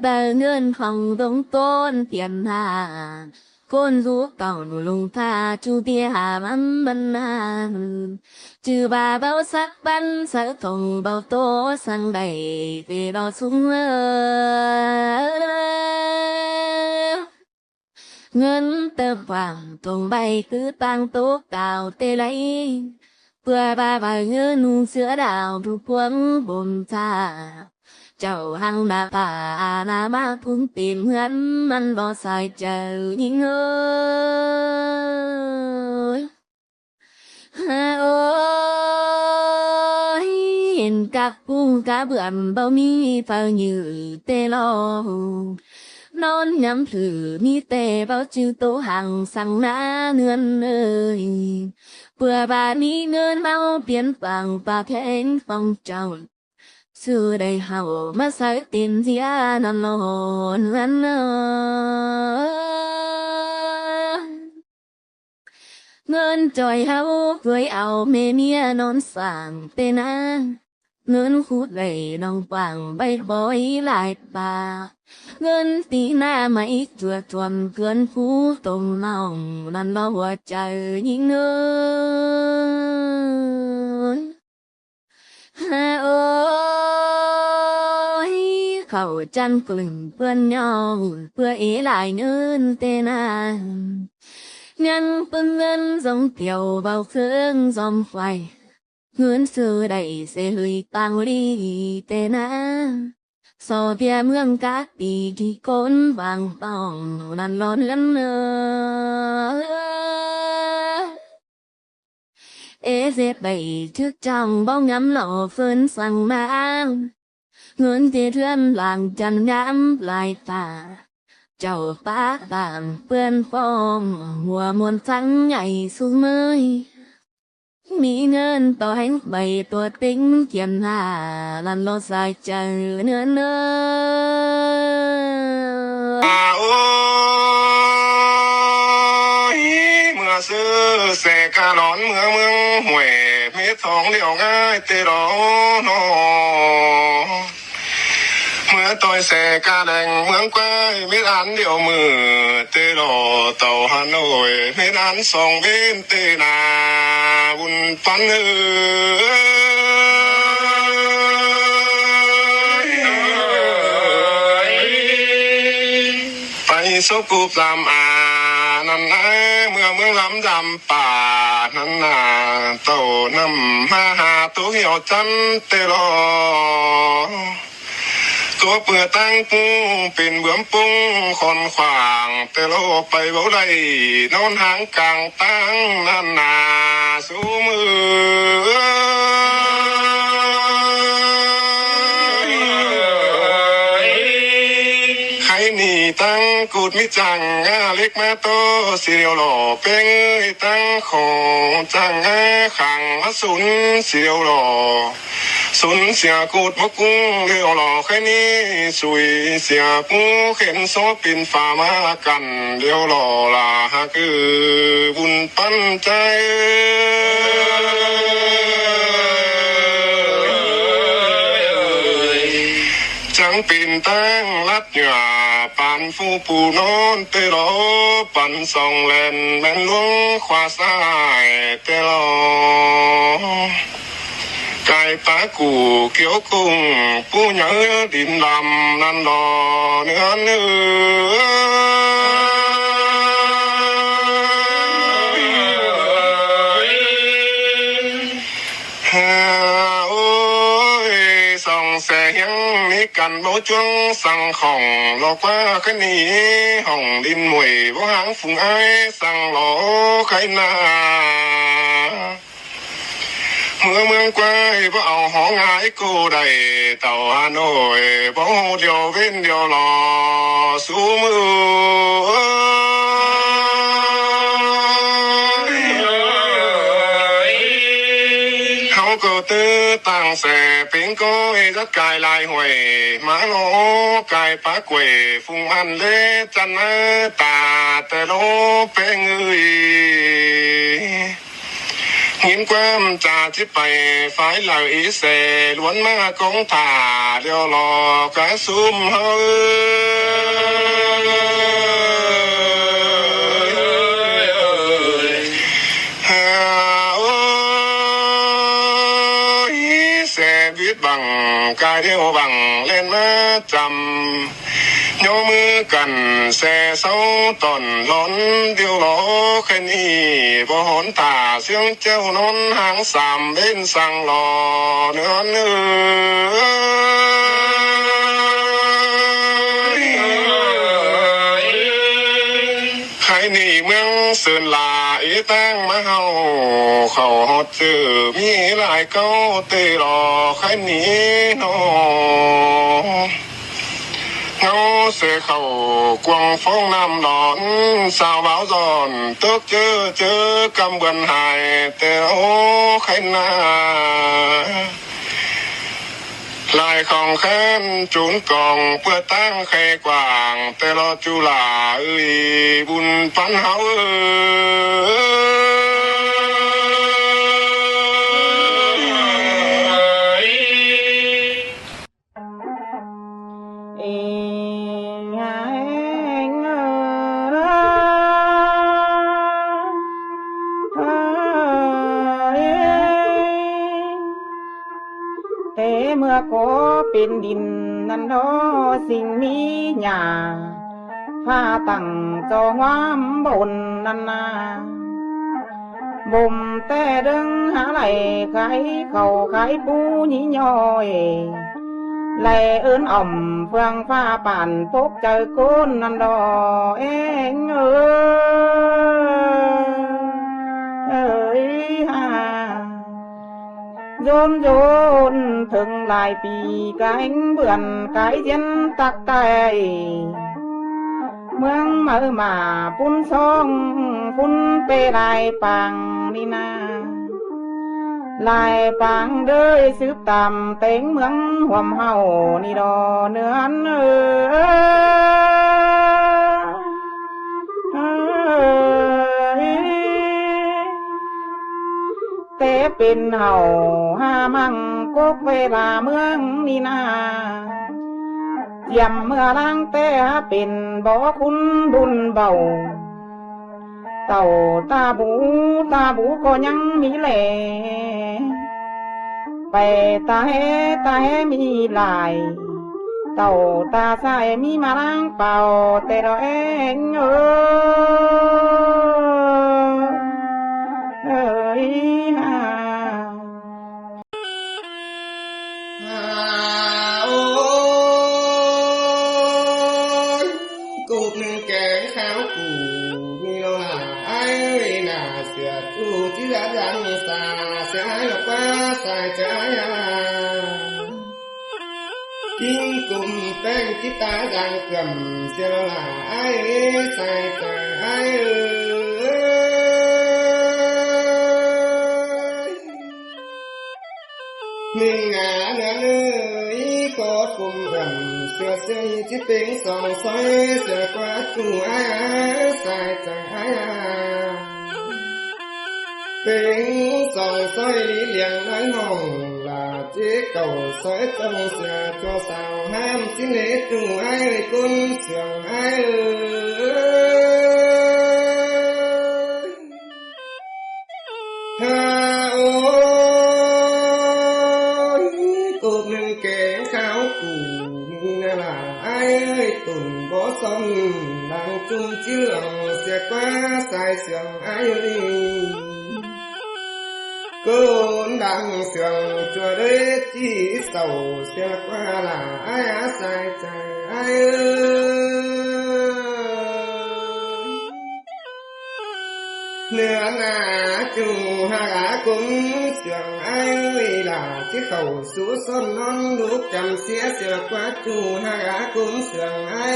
bao nhân phòng đông tôn tiền hà côn rú tàu lùng tha chu tia hà mắm bân hà trừ bà bao sắc bắn sắc thùng bao tố sang đầy về bao súng ngân tơ vàng thùng bay cứ tăng tố cào tê lấy vừa bà ngân sữa đào thu cuốn bồn xa chào hàng bà bà na ma phun tìm hắn man bò sai chờ nhìn ơi ôi hiện các phu cá bướm bao mi phao như tê lo non nhắm thử mi tê bao chữ tố hàng sang ná nươn ơi vừa bà mi nươn bao biến vàng và khen phong trào xưa đây hào mà sai tiền gì non lon ăn ngân tròi hào với ảo mê mía non sàng tên ngân khút gầy đồng vàng bay bói lại bà ngân tí na mấy chùa chuồn cơn phú tùng lòng năn lo hoa trời nhìn ơi ôi khẩu chăn cửng vươn nhau vừa ý lại nơn tên nhân phân ngân giống tiểu bao khương dòng khoai ngươn xưa đầy xe hơi tăng ly tên so bia mương các đi đi côn vàng tòng năn lon lân ế dẹp bày trước trong bóng ngắm lộ phơn sang mang ngươn tê thương làng chân ngắm lại tà chào bác tạm vươn phong mùa muôn trắng nhảy xuống mới mỹ ngân tỏ hành bày tuột tính kiềm hà lần lo dài chờ nữa mưa xưa xe ca đón mưa mương huệ mít thong liều ngay tê đó nó mưa tôi xe ca đành mương quay mít án điệu mưa tê đó tàu Hà Nội mít án sông bên tê nà bùn phánไปsố cụp làmนั่นเมื่อเมืองล้ำจำป่านั่นโตน้ำมาหาตัวเหี่ยวจันเตลอตัวเปื่อตั้งปูเป็นเบื้อมปุ้งคนขวางเตลอไปเบาได้นอนหางกลางตั้งนั่นสู้มือนี่ตั้งกูดมิจังเล็กมาโตสิเดียวหล่อเป้งตั้งของจังขังมาสุนสิเดียวหล่อสุนเสียกูดมะกุ้งเดียวหล่อแค่นี้สุยเสียปูเข็นโซปินฝ่ามากันเดียวหล่อล่ะคือบุญปั้นใจจังปิ่นตั้งลัดหยาปันฟูปูนอนเตลอปันส่องแลนแม่นลวงขวาซ้ายเตลอไก่ปลากูเกี่ยวกุ้งปูเนื้อดินดำนั่นดอเนื้อกันบ่จวงสั่งของหลอกว่าแค่นี้ห้องดินหมวยบ่หางฝูงไอ้สั่งหลอกใครนาเมืองกว้ายบ่เอาหองหายกูได้เต่าฮานอยบ่เดียวเว้นเดียวรอสู้มือก็ตื้อตั้งแสเป็นก้อยจัดกายลายหวยมาโลกายปากเวยฟุงอันเล่จันตาแต่โลเป็นเอ้ย หินความจาที่ไปฝ่ายเหล่าอีเสล้วนมากงตาเดียวรอกะซุ่มเฮาบังกายเดียวบังเล่นมาจำโยมือกันแซ่เศร้าตอนล้นเดียวรอแค่นี้บ่หนตาเสียงเจ้านอนหางสามเล่นสั่งรอเนื้อใครนี่เมืองเสินลาอีตั้งมาเฮาเขาฮอดชื่อมีหลายเก้าเตรอใครนี่น้อเงาเสเข้ากวางฟองน้ำดอนสาวบ่าวจอนตึกเจอกำเบิ่นหายแต่โอ้ใครน่าลายของแค้นจูนกองเพื่อตั้งใครกว่างแต่รอจุลาบุญปันเฮาเมื่อก็เป็นดินนั่นเนาะสิ่งมีหญ้าผ้าตั้งจองวามบนนั่นนาบ่มแต่เดึงหาไหลขายเข้าขายปูนี่ย่อยไหลเอิ้นอ่อมเฟืองฟ้าป่านพบเจอคนนั่นดอเองเอ้ยฮาโยนถึงหลายปีกายเบื่อนกายเย็นตักไตเมืองมือมาปุ่นซองปุ่นเปลายปังนี่นาลายปังเด้ยสืบตามเต็งเมืองห่วมเฮานี่ดอเนื้อนแต่เป็นเฮาหามังกกเวลาเมืองนี่นาเยี่ยมเมื่อล้างแต่เป็นบ่คุณบุญเบาเต่าตาบูก็ยังมีแหล่ไปตาแหมีหลายเต่าตาใสมีมาล้างเป่าแต่เราเองเอ้ยกูหนึ่งแกงข้าวกูมีโลหะไอ้น่าเสียจูจิระดังสาเสียหลับป้าใส่ใจกินกลุ่มแป้งจิตาดังกล่ำเสียโลหะไอ้ใส่ใจไอ้หนึ่งงาเนื้อกอดกลุ่มรำเสือเสียจิตเป็นสองซอยเสือกว่าจูไอ้ใส่ใจไอ้เป็นสองซอยเลี้ยงน้อยห้องลาเจ๊เก่าซอยจงเสือตัวสาวห้ามสิเล็กจูไอ้กุนเสืองไอ้ดังจุ่มเจืองเสียกว่าสายเสียงไอ้กูดังเสียงจัวเรจีเศร้าเสียกว่าละไอ้สายใจไอ้เนื้อหนาจูหากุ้งเสียงไอ้ละที่เขาสู้ซ้อนนอนลูกจำเสียเสียกว่าจูหากุ้งเสียงไอ้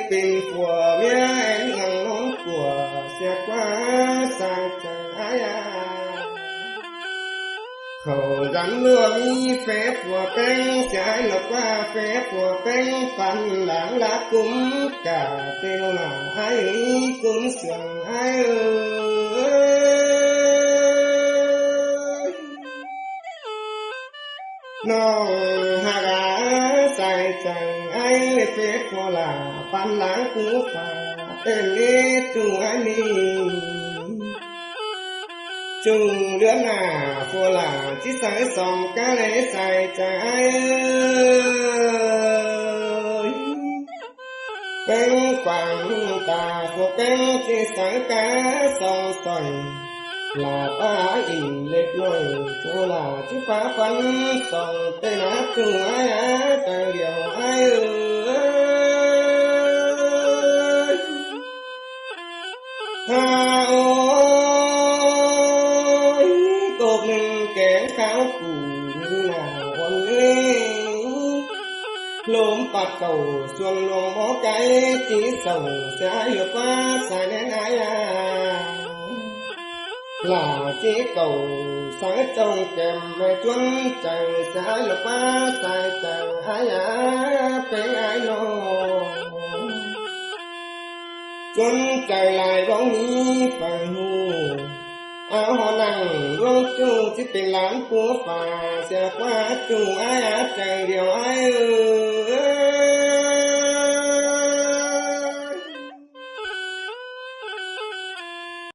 เป็นผัวเมียแห่งน้องผัวเสียกว่าสายใจข เขาดันเมื่อมีเฟซหัวเป็นเสียหลอกว่าเฟซหัวเป็นปันหลังละกุ้มกะเตียวหน้าให้กุ้มเสียงให้น้องหากาใส่ใจไอ้เฟซหัวละปันหลังกุ้มฟ้าเป็นเล็กตัวนี้จุงเดือนหน้าฟัวหลาที่ใส่ส่องกะเลยใส่ใจเป็นฝังตาพวกเป็นที่ใส่กะส่องส่อยหลาป้าอินเล็กน้อยฟัวหลาที่ฟ้าฟันส่องเต้นนับจุงไอ้แต่เดียวไอ้ถ้าkháo cù như nào con nghe lốm bạt cầu xuân luồng bó cái chỉ sầu sẽ hiệu qua xài đến ai là chỉ cầu sáng trong kèm về chuân trời sẽ hiệu qua xài trời ai bên ai nó chuân trời lại bóng ní phải hù áo họ nặng rong chu chỉเป็นหลานผัวฝ่าเสียกว่าจูอ้ายใจเดียวอ้าย